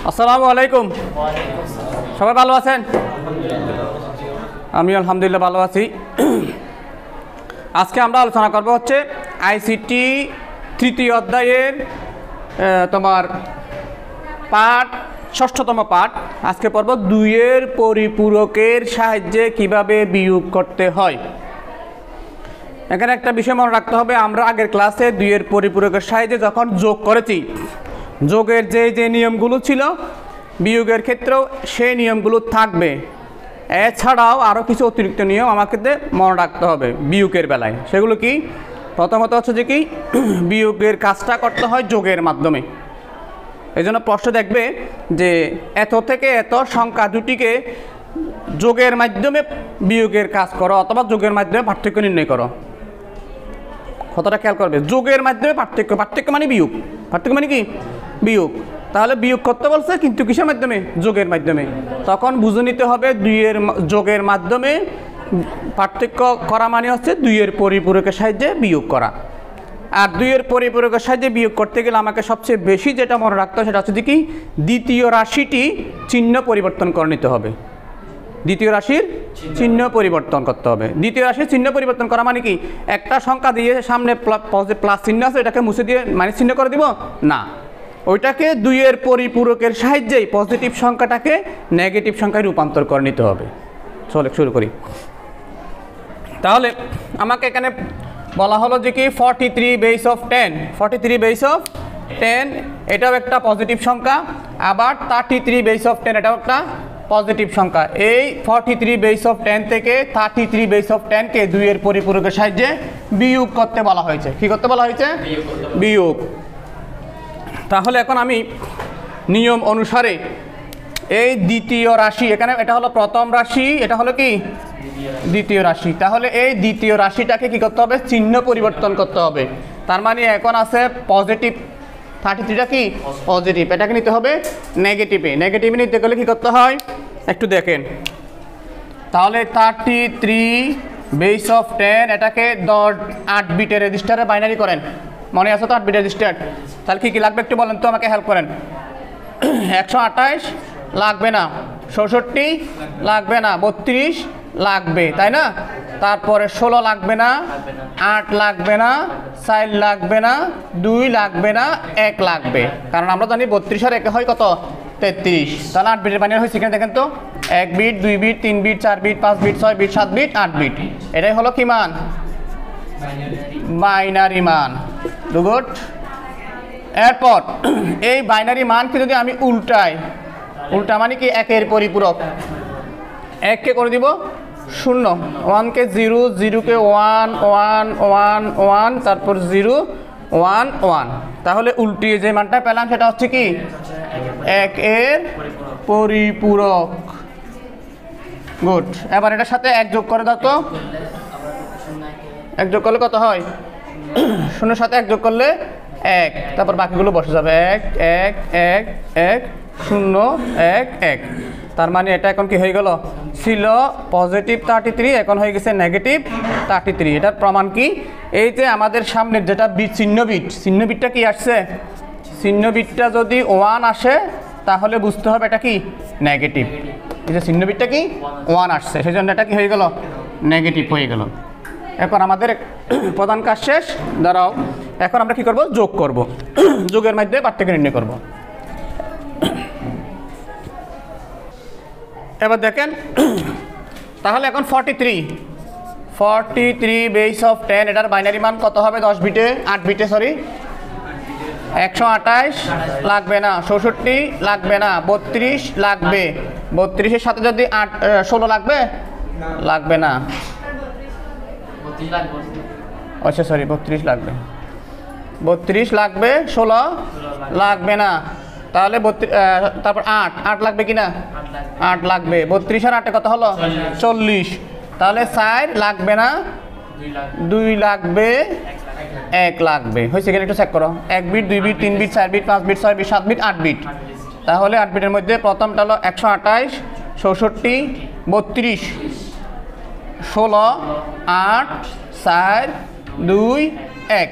আসসালামু আলাইকুম। সবাই ভালো আছেন? আমি আলহামদুলিল্লাহ ভালো আছি। আজকে আমরা আলোচনা করব হচ্ছে আইসিটি তৃতীয় অধ্যায়ের তোমার পাঠ, ষষ্ঠতম পাঠ। আজকে পড়ব দুইয়ের পরিপূরকের সাহায্যে কিভাবে বিয়োগ করতে হয়। এখানে একটা বিষয় মনে রাখতে হবে, আমরা আগের ক্লাসে দুইয়ের পরিপূরকের সাহায্যে যখন যোগ করেছি, যোগের যে নিয়মগুলো ছিল বিয়োগের ক্ষেত্রেও সেই নিয়মগুলো থাকবে। এছাড়াও আরও কিছু অতিরিক্ত নিয়ম আমাকে মনে রাখতে হবে বিয়োগের বেলায়। সেগুলো কি? প্রথমত হচ্ছে যে কি, বিয়োগের কাজটা করতে হয় যোগের মাধ্যমে। এই জন্য প্রশ্ন দেখবে যে এত থেকে এত সংখ্যা দুটিকে যোগের মাধ্যমে বিয়োগের কাজ করো অথবা যোগের মাধ্যমে পার্থক্য নির্ণয় করো। কতটা খেয়াল করবে, যোগের মাধ্যমে পার্থক্য মানে বিয়োগ, পার্থক্য মানে কি বিয়োগ। তাহলে বিয়োগ করতে বলছে কিন্তু কিসের মাধ্যমে? যোগের মাধ্যমে। তখন বুঝে নিতে হবে দুইয়ের যোগের মাধ্যমে পার্থক্য করা মানে হচ্ছে দুইয়ের পরিপূরকের সাহায্যে বিয়োগ করা। আর দুইয়ের পরিপূরকের সাহায্যে বিয়োগ করতে গেলে আমাকে সবচেয়ে বেশি যেটা মনে রাখতে হবে সেটা হচ্ছে কি, দ্বিতীয় রাশিটি চিহ্ন পরিবর্তন করে নিতে হবে। দ্বিতীয় রাশির চিহ্ন পরিবর্তন করতে হবে। দ্বিতীয় রাশির চিহ্ন পরিবর্তন করা মানে কি, একটা সংখ্যা দিয়ে সামনে প্লাস চিহ্ন আছে এটাকে মুছে দিয়ে মাইনাস চিহ্ন করে দিব না, ওইটাকে দুইয়ের পরিপূরকের সাহায্যেই পজিটিভ সংখ্যাটাকে নেগেটিভ সংখ্যায় রূপান্তর করে নিতে হবে। চলে শুরু করি। তাহলে আমাকে এখানে বলা হলো যে কি 43 বেস অফ 10, 43 বেস অফ 10 এটাও একটা পজিটিভ সংখ্যা, আবার 33 বেস অফ 10 এটাও একটা পজিটিভ সংখ্যা। এই 43 বেস অফ 10 থেকে 33 বেস অফ 10কে দুইয়ের পরিপূরকের সাহায্যে বিয়োগ করতে বলা হয়েছে। কি করতে বলা হয়েছে? বিয়োগ। তাহলে এখন আমি নিয়ম অনুসারে এই দ্বিতীয় রাশি, এখানে এটা হলো প্রথম রাশি, এটা হলো কি দ্বিতীয় রাশি। তাহলে এই দ্বিতীয় রাশিটাকে কি করতে হবে? চিহ্ন পরিবর্তন করতে হবে। তার মানে এখন আছে পজিটিভ, 33টা কি পজিটিভ, এটাকে নিতে হবে নেগেটিভে। নেগেটিভে নিতে গেলে কি করতে হয় একটু দেখেন। তাহলে 33 বেস অফ 10 এটাকে 8 বিটের রেজিস্টারে বাইনারি করেন। মনে আছে তো 8 বিটের রেজিস্টার? তাহলে কি লাগবে একটু বলেন তো, আমাকে হেল্প করেন। 128 লাগবে না, 64 লাগবে না, 32 লাগবে, তাই না? তারপরে 16 লাগবে না, 8 লাগবে না, 4 লাগবে না, 2 লাগবে না, 1 লাগবে। কারণ আমরা জানি 32 আর 1 হয় কত? 33। তাহলে 8 বিটের বাইনারি হয়েছে কিনা দেখেন তো। 1 beat, 2 beat, 3 beat, 4 beat, 5 beat, 6 beat, 7 beat, 8 beat. এটাই হলো কি মান? বাইনারি মান। গুড। এরপর এই বাইনারি মানকে যদি আমি উল্টা মানে কি একের পরিপূরক, 1কে করে দিব 0, 1কে 0, 0কে 1, 1, 1, 1, তারপর 0, 1, 1। তাহলে উল্টিয়ে যে মানটা পেলাম সেটা হচ্ছে কি 1 এর পরিপূরক। গুড। এবার এটার সাথে 1 যোগ করে দাও তো। 1 যোগ করলে কত হয়? 0 সাথে 1 যোগ করলে 1, তারপর বাকিগুলো বসে যাবে 1, 1, 1, 1, 0, 1, 1। তার মানে এটা এখন কি হয়ে গেল? ছিল পজিটিভ 33, এখন হয়ে গেছে নেগেটিভ 33। এটার প্রমাণ কি? এই যে আমাদের সামনের যেটা বিট, চিহ্ন বিটটা কি আসছে? চিহ্ন বিটটা যদি 1 আসে তাহলে বুঝতে হবে এটা কি নেগেটিভ। এই যে চিহ্ন বিটটা কি 1 আসছে, সেই জন্য এটা কি হয়ে গেল? নেগেটিভ হয়ে গেল। এখন আমাদের প্রধান কাজ শেষ। দাঁড়াও, এখন আমরা কি করব? যোগ করব। যোগের মাধ্যমে পার্থক্য নির্ণয় করব। এবার দেখেন, তাহলে এখন 43 বেস অফ 10 এটার বাইনারি মান কত হবে? 10 বিটে, 8 বিটে, সরি 128 লাগবে না, 64 লাগবে না, 32 লাগবে। 32-এর সাথে যদি 16 লাগবে, লাগবে না, আচ্ছা সরি 32 লাগবে, 32 লাগবে, 16 লাগবে না। তাহলে তারপর 8 লাগবে কি না? 8 লাগবে। 32 আর 8 কত হলো? 40। তাহলে 4 লাগবে না, 2 লাগবে, 1 লাগবে। হয়েছে কিনা একটু চেক করো। 1 beat, 2 beat, 3 beat, 4 beat, 5 beat, 6 beat, 7 beat, 8 beat. তাহলে 8 বিটের মধ্যে প্রথমটা হলো 128, 64, 32, 16, 8, 4, 2, 1।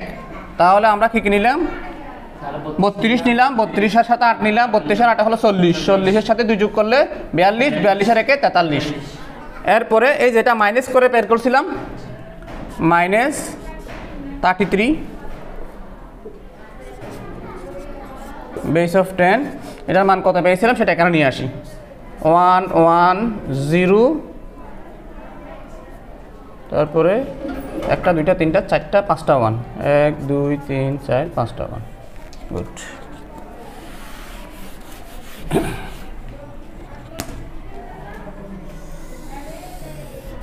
তাহলে আমরা কি নিলাম? 32 নিলাম, 32-এর সাথে 8 নিলাম, 32 আর 8 হলো 40, 40-এর সাথে 2 যোগ করলে 42, 42 আর 1 43। এরপরে এই যেটা মাইনাস করে বের করছিলাম -33 বেস অফ 10, এটার মান কত পেয়েছিলাম সেটা এখানে নিয়ে আসি 110, তারপরে 1 2 3 4 5টা 1, 1 2 3 4 5টা 1। গুড।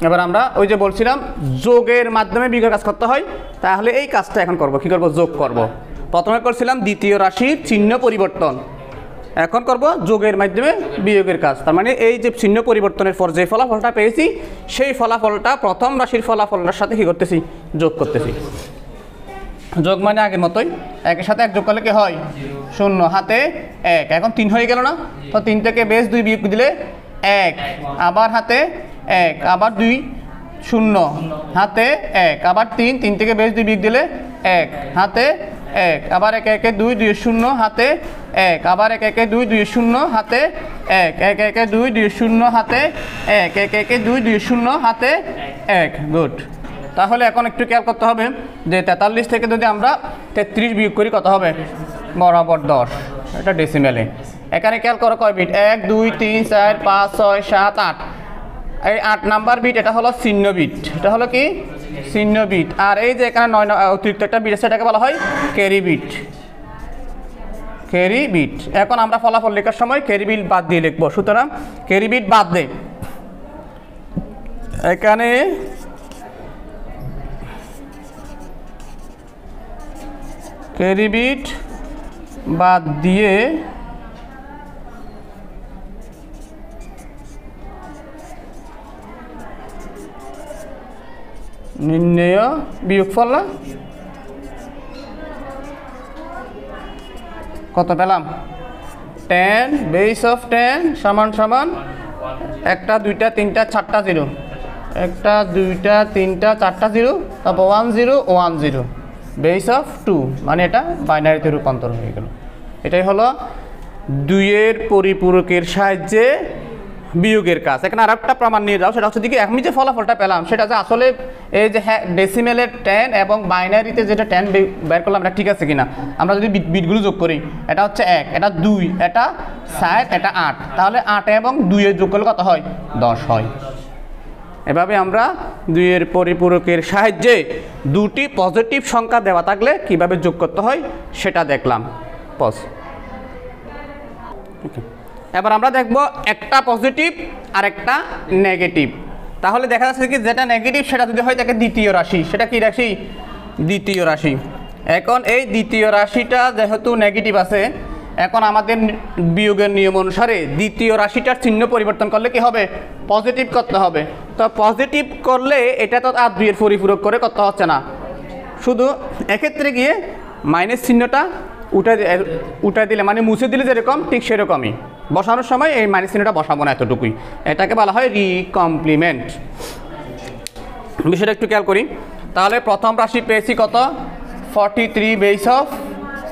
এবার আমরা ওই যে বলছিলাম যোগের মাধ্যমে বিয়োগের কাজ করতে হয়, তাহলে এই কাজটা এখন করব। কি করব? যোগ করব। প্রথমে করছিলাম দ্বিতীয় রাশির চিহ্ন পরিবর্তন, এখন করব যোগের মাধ্যমে বিয়োগের কাজ। তার মানে এই যে চিহ্ন পরিবর্তনের পর যে ফলাফলটা পেয়েছি সেই ফলাফলটা প্রথম রাশির ফলাফলটার সাথে কি করতেছি? যোগ করতেছি। যোগ মানে আগের মতোই, 1-এর সাথে 1 যোগ করলে কি হয়? 0, হাতে 1। এখন 3 হয়ে গেল না? তো 3 থেকে বেস 2 বিয়োগ দিলে 1, আবার হাতে 1, আবার 2 0, হাতে 1, আবার 3, 3 থেকে বেস 2 বিয়োগ দিলে 1, হাতে 1, আবার 1 1 2 2 0, হাতে 1, আবার 1 1 2 2 0, হাতে 1, 1 1 2 2 0, হাতে 1, 1 1 2 2 0, হাতে 1। গুড। তাহলে এখন একটু খেয়াল করতে হবে যে 43 থেকে যদি আমরা 33 বিয়োগ করি কত হবে? বরাবর 10, এটা ডেসিমেলে। এখানে খেয়াল করো কয় বিট? 1 2 3 4 5 6 7 8। এই 8 নাম্বার বিট এটা হলো চিহ্ন বিট, এটা হলো কি? চিহ্ন বিট। আর এই যে এখানে 9 অতিরিক্ত একটা বিট আছে এটাকে বলা হয় ক্যারি বিট। Carry bit. এখন আমরা ফলাফল লেখার সময় ক্যারি বিট বাদ দিয়ে লিখবো, সুতরাং ক্যারি বিট বাদ দে। এখানে ক্যারি বিট বাদ দিয়ে নির্ণেয় বিয়োগফল না কত পেলাম? 10 বেস অফ 10 সমান সমান 1 2 3 4টা 0, 1 2 3 4টা 0, তারপর 1 0 1 0 বেস অফ 2, মানে এটা বাইনারিতে রূপান্তর হয়ে গেল। এটাই হলো 2-এর পরিপূরকের সাহায্যে বিয়োগের কাজ। এখানে আর একটা প্রমাণ নিয়ে যাও, সেটা হচ্ছে দিকে আমি যে ফলাফলটা পেলাম সেটা যে আসলে এই যে ডেসিমেলের 10 এবং বাইনারিতে যেটা 10 বের করলাম এটা ঠিক আছে কিনা। আমরা যদি বিটগুলো যোগ করি, এটা হচ্ছে 1, এটা 2, এটা 7, এটা 8, তাহলে 8 এবং 2-এর যোগ করলে কত হয়? 10 হয়। এভাবে আমরা 2-এর পরিপূরকের সাহায্যে দুটি পজিটিভ সংখ্যা দেওয়া থাকলে কিভাবে যোগ করতে হয় সেটা দেখলাম। এবার আমরা দেখব একটা পজিটিভ আর একটা নেগেটিভ। তাহলে দেখা যাচ্ছে কি যেটা নেগেটিভ সেটা যদি হয় তাকে দ্বিতীয় রাশি। সেটা কি রাশি? দ্বিতীয় রাশি। এখন এই দ্বিতীয় রাশিটা যেহেতু নেগেটিভ আছে, এখন আমাদের বিয়োগের নিয়ম অনুসারে দ্বিতীয় রাশিটার চিহ্ন পরিবর্তন করলে কি হবে? পজিটিভ করতে হবে। তো পজিটিভ করলে এটা তো আর 2-এর পরিপূরক করে করতে হচ্ছে না, শুধু এক্ষেত্রে গিয়ে মাইনাস চিহ্নটা উঠাই দিলে, মানে মুছে দিলে যেরকম ঠিক সেরকমই বসানোর সময় এই মাইনাস চিহ্নটা বসাবো না, এতটুকুই। এটাকে বলা হয় রিকমপ্লিমেন্ট। বিষয়টা একটু খেয়াল করি। তাহলে প্রথম রাশি পেয়েছি কত? 43 বেস অফ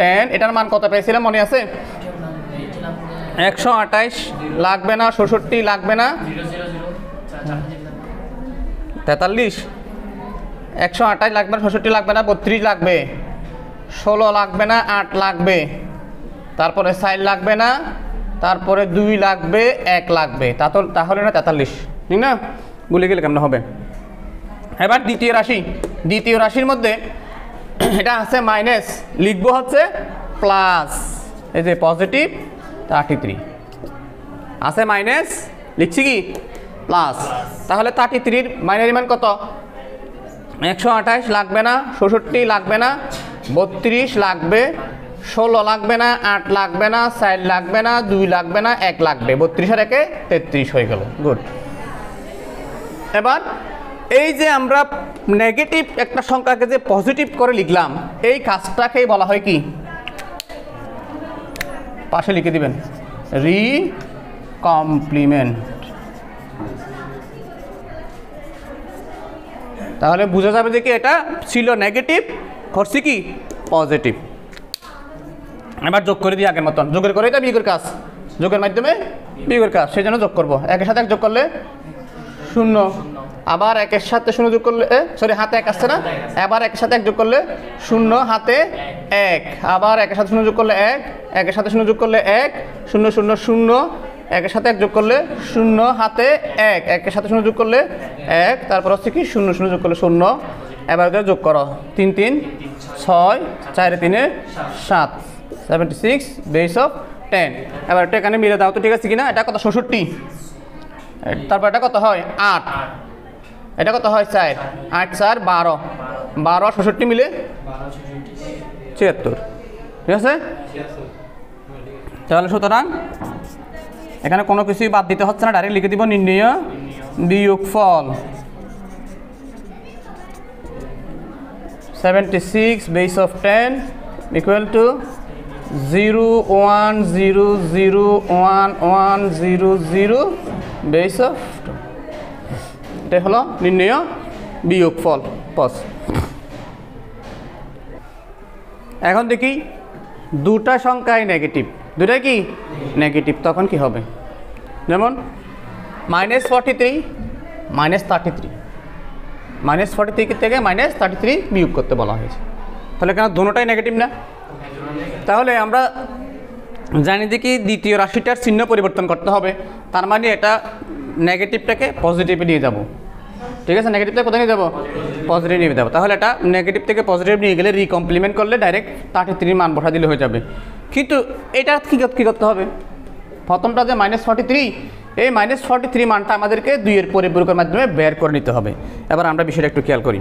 10। এটার মান কত পেয়েছিলাম মনে আছে? 128 লাগবে না, 66 লাগবে না, 43 128 লাগবে না, 66 লাগবে না, 32 লাগবে, 16 লাগবে না, 8 লাগবে, তারপরে 4 লাগবে না, তারপরে 2 লাগবে, 1 লাগবে। তাহলে না 43, ঠিক না? ভুলে গেলে কেমন হবে? এবার দ্বিতীয় রাশি। দ্বিতীয় রাশির মধ্যে এটা আছে মাইনাস, লিখবো হচ্ছে প্লাস। এই যে পজিটিভ 33 আছে, মাইনাস লিখছি কি প্লাস। তাহলে 33-র মাইনারি মান কত? 128 লাগবে না, 66 লাগবে না, 32 লাগবে, 16 লাগবে না, 8 লাগবে না, 4 লাগবে না, 2 লাগবে না, 1 লাগবে। 32 আর 1 33 হয়ে গেল। গুড। এবার এই যে আমরা নেগেটিভ একটা সংখ্যাকে যে পজিটিভ করে লিখলাম, এই কাজটাকেই বলা হয় কি? পাশে লিখে দিবেন রিকমপ্লিমেন্ট। তাহলে বোঝা যাবে যে কি এটা ছিল নেগেটিভ, করছি কি পজিটিভ। এবার যোগ করে দিই আগের মতন, যোগের করেই তো বিয়োগের কাজ, যোগের মাধ্যমে বিয়োগের কাজ, সেই জন্য যোগ করবো। একের সাথে এক যোগ করলে 0, আবার একের সাথে 0 যোগ করলে সরি হাতে 1 আসছে না, আবার একের সাথে 1 যোগ করলে 0 হাতে 1, আবার একের সাথে 0 যোগ করলে 1, একের সাথে 0 যোগ করলে 1, 0 0 0, একের সাথে 1 যোগ করলে 0 হাতে 1, একের সাথে 0 যোগ করলে 1, তারপর হচ্ছে কি 0 0 যোগ করলে 0, এবার যোগ করো 3 3 6, 4 3 7, 76 বেস অফ 10। এবার এটা এখানে মিলে দাও তো, ঠিক আছে কিনা? এটা কত? 66। তারপর এটা কত হয়? 8। এটা কত হয়? 4, 8 4 12, 12 66 মিলে 76, ঠিক আছে? তাহলে সুতরাং এখানে কোনো কিছুই বাদ দিতে হচ্ছে না, ডাইরেক্ট লিখে দিব নির্ণয় বিয়োগফল 76 base of 10 equal to 0 1 0 0 1 1 0 0 base of 2। এটাই হলো নির্ণয় বিয়োগফল পস। এখন দেখি দুটা সংখ্যাই নেগেটিভ, দুটাই কি নেগেটিভ, তখন কি হবে? যেমন -43 -33, -43 থেকে -33 বিয়োগ করতে বলা হয়েছে, তাহলে কেন দুটোটাই নেগেটিভ না? তাহলে আমরা জানি যে কি দ্বিতীয় রাশিটার চিহ্ন পরিবর্তন করতে হবে, তার মানে এটা নেগেটিভটাকে পজিটিভে নিয়ে যাব, ঠিক আছে? নেগেটিভটা কোথায় নিয়ে যাবো? পজিটিভ নিয়ে যাবো। তাহলে এটা নেগেটিভ থেকে পজিটিভ নিয়ে গেলে রিকমপ্লিমেন্ট করলে ডাইরেক্ট 33 মান বসা দিলে হয়ে যাবে। কিন্তু এটা কী করতে হবে? প্রথমটা যে -43, এই -43 মানটা আমাদেরকে 2 এর পরিপূরকের মাধ্যমে বের করে নিতে হবে। এবার আমরা বিষয়টা একটু খেয়াল করি।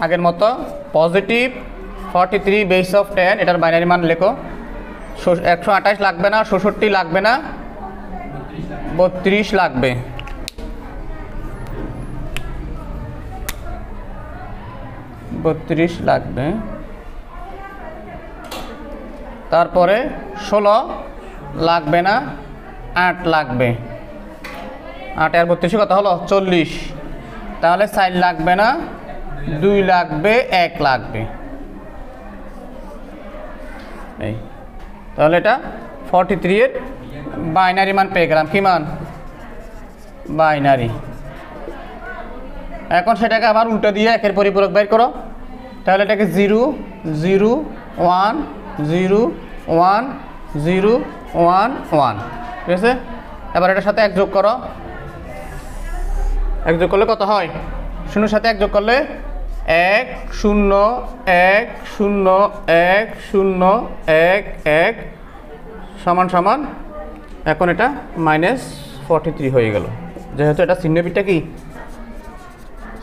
আগের মতো পজিটিভ 43 বেস অফ 10, এটার বাইনারি মান লেখো। 128 লাগবে না, 66 লাগবে না, 32 লাগবে। তারপরে 16 লাগবে না, 8 লাগবে। 8 আর 32 কত হলো? 40। তাহলে 4 লাগবে না, 2 লাগবে, 1 লাগবে। এই তাহলে এটা 43 এর বাইনারি মান পেয়ে গেলাম। কি মান? বাইনারি। এখন সেটাকে আবার উল্টো দিয়ে একের পরিপূরক বের করো। তাহলে এটাকে 0 0 1 0 1 0 1 1, ঠিক আছে? এবার এটার সাথে 1 যোগ করো। 1 যোগ করলে কত হয়? 0 সাথে 1 যোগ করলে 1 0 1 0 1 0 1 1 সমান সমান। এখন এটা -43 হয়ে গেল, যেহেতু এটা চিহ্নবিটটা কি?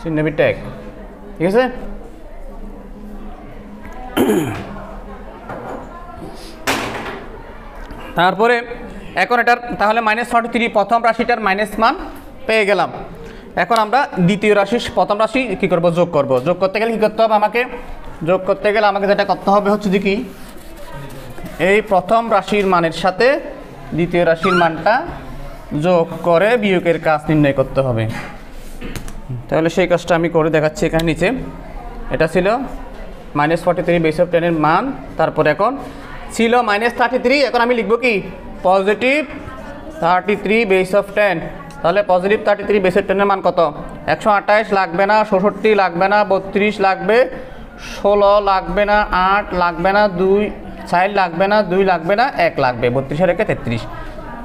চিহ্নবিটটা 1, ঠিক আছে? তারপরে এখন এটার তাহলে -43 প্রথম রাশিটার মাইনাস মান পেয়ে গেলাম। এখন আমরা দ্বিতীয় রাশি প্রথম রাশি কী করব? যোগ করব। যোগ করতে গেলে কী করতে হবে? যোগ করতে গেলে আমাকে যেটা করতে হবে হচ্ছে যে কি, এই প্রথম রাশির মানের সাথে দ্বিতীয় রাশির মানটা যোগ করে বিয়োগের কাজ নির্ণয় করতে হবে। তাহলে সেই কাজটা আমি করে দেখাচ্ছি এখানে নিচে। এটা ছিল -43 বেস অফ 10 এর মান, তারপর এখন ছিল -33, এখন আমি লিখব কি? Positive 33 base of 10। তাহলে পজিটিভ 33 বেস অফ 10 এর মান কত? 128 লাগবে না, 66 লাগবে না, 32 লাগবে, 16 লাগবে না, 8 লাগবে না, 4 লাগবে না, 2 লাগবে না, 1 লাগবে। 32 রেখে 33।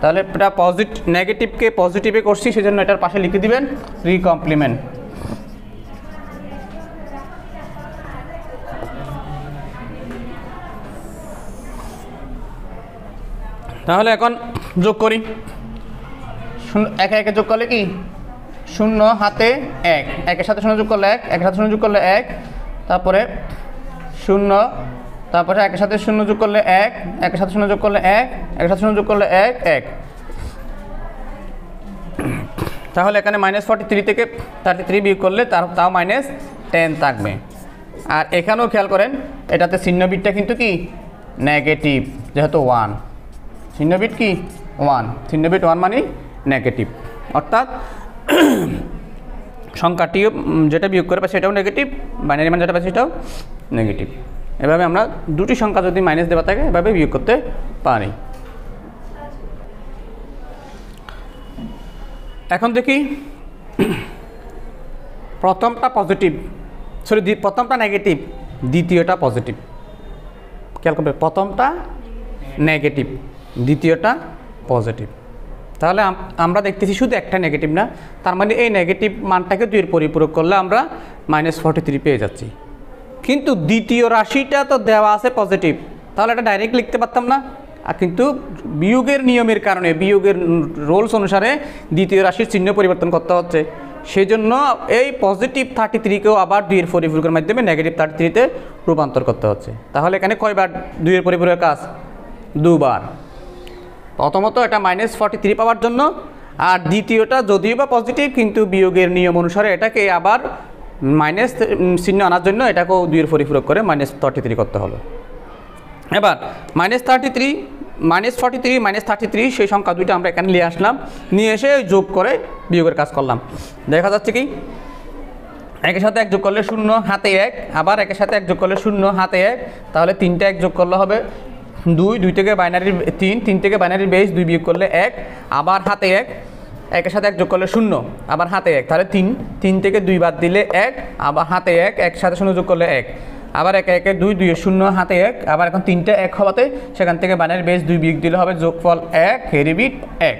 তাহলে এটা নেগেটিভকে পজিটিভে করছি, সেজন্য এটার পাশে লিখে দিবেন রিকমপ্লিমেন্ট। তাহলে এখন যোগ করি। একে একে যোগ করলে কি? 0 হাতে 1, 1 এর সাথে 0 যোগ করলে 1, 1 এর সাথে 0 যোগ করলে 1, তারপরে 0, তারপরে 1 এর সাথে 0 যোগ করলে 1, 1 এর সাথে 0 যোগ করলে 1, 1 এর সাথে 0 যোগ করলে 1, 1। তাহলে এখানে -43 থেকে 33 বিয়োগ করলে তাও -10 থাকবে। আর এখানেও খেয়াল করেন, এটাতে চিহ্নবিটটা কিন্তু কি? নেগেটিভ, যেহেতু 1 চিহ্নবিট কি? 1 চিহ্নবিট 1 মানে নেগেটিভ, অর্থাৎ সংখ্যাটিও যেটা বিয়োগ করে সেটাও নেগেটিভ, বাইনারি মান যেটা পাচ্ছে সেটাও নেগেটিভ। এভাবে আমরা দুটি সংখ্যা যদি মাইনাস দেওয়া থাকে এভাবে বিয়োগ করতে পারি। এখন দেখি প্রথমটা পজিটিভ, সরি প্রথমটা নেগেটিভ, দ্বিতীয়টা পজিটিভ। খেয়াল করবে, প্রথমটা নেগেটিভ, দ্বিতীয়টা পজিটিভ। তাহলে আমরা দেখতেছি শুধু একটা নেগেটিভ না, তার মানে এই নেগেটিভ মানটাকে 2 এর পরিপূরক করলে আমরা -43 পেয়ে যাচ্ছি। কিন্তু দ্বিতীয় রাশিটা তো দেওয়া আছে পজিটিভ, তাহলে এটা ডাইরেক্ট লিখতে পারতাম না। আর কিন্তু বিয়োগের নিয়মের কারণে, বিয়োগের রুলস অনুসারে দ্বিতীয় রাশির চিহ্ন পরিবর্তন করতে হচ্ছে। সেই জন্য এই পজিটিভ 33কেও আবার 2 এর পরিপূরকের মাধ্যমে নেগেটিভ 33-তে রূপান্তর করতে হচ্ছে। তাহলে এখানে কয়বার 2 এর পরিপূরকের কাজ? 2 বার। প্রথমত এটা -43 পাওয়ার জন্য, আর দ্বিতীয়টা যদিও বা পজিটিভ কিন্তু বিয়োগের নিয়ম অনুসারে এটাকে আবার মাইনাস চিহ্ন আনার জন্য এটাকেও 2 এর পরিপূরক করে -33 করতে হলো। এবার -43, -43, -33 সেই সংখ্যা দুইটা আমরা এখানে নিয়ে আসলাম, নিয়ে এসে যোগ করে বিয়োগের কাজ করলাম। দেখা যাচ্ছে কি একের সাথে 1 যোগ করলে 0, হাতে 1, আবার একের সাথে 1 যোগ করলে 0, হাতে 1, তাহলে 3টা 1 যোগ করলে হবে 2, 2 থেকে বাইনারির 3, 3 থেকে বাইনারির বেস 2 বিয়োগ করলে 1, আবার হাতে 1, একের সাথে 1 যোগ করলে 0, আবার হাতে 1, তাহলে 3, 3 থেকে 2 বাদ দিলে 1, আবার হাতে 1, 1 সাথে 0 যোগ করলে 1, আবার 1 1 2, 2 0, হাতে 1, আবার এখন 3টা 1 হওয়াতে সেখান থেকে বাইনারির বেস 2 বিয়োগ দিলে হবে যোগফল 1, ক্যারি বিট 1।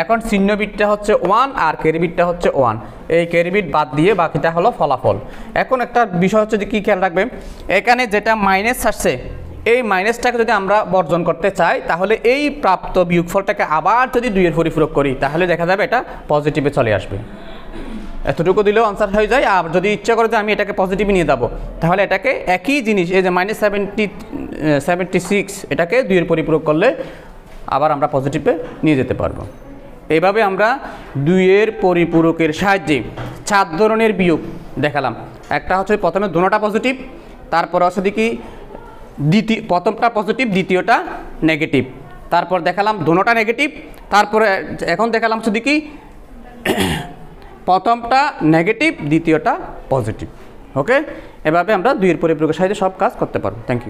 এখন চিহ্ন বিটটা হচ্ছে 1 আর ক্যারি বিটটা হচ্ছে 1, এই ক্যারি বিট বাদ দিয়ে বাকিটা হলো ফলাফল। এখন একটা বিষয় হচ্ছে যে কি খেয়াল রাখবে, এখানে যেটা মাইনাস আসছে এই মাইনাসটাকে যদি আমরা বর্জন করতে চাই তাহলে এই প্রাপ্ত বিয়োগফলটাকে আবার যদি 2 এর পরিপূরক করি তাহলে দেখা যাবে এটা পজিটিভে চলে আসবে। এতটুকু দিলেও আনসার হয়ে যায়। আর যদি ইচ্ছা করে যে আমি এটাকে পজিটিভে নিয়ে যাবো তাহলে এটাকে একই জিনিস, এই যে -76 এটাকে 2 এর পরিপূরক করলে আবার আমরা পজিটিভে নিয়ে যেতে পারবো। এইভাবে আমরা 2 এর পরিপূরকের সাহায্যে 4 ধরনের বিয়োগ দেখালাম। একটা হচ্ছে প্রথমে দুটোটা পজিটিভ, তারপর হচ্ছে দেখি প্রথমটা পজিটিভ, দ্বিতীয়টা নেগেটিভ, তারপর দেখালাম দুটোটা নেগেটিভ, তারপরে এখন দেখালাম শুধু কি প্রথমটা নেগেটিভ, দ্বিতীয়টা পজিটিভ। ওকে, এভাবে আমরা 2 এর পরিপূরকের সাহায্যে সব কাজ করতে পারবো। Thank you.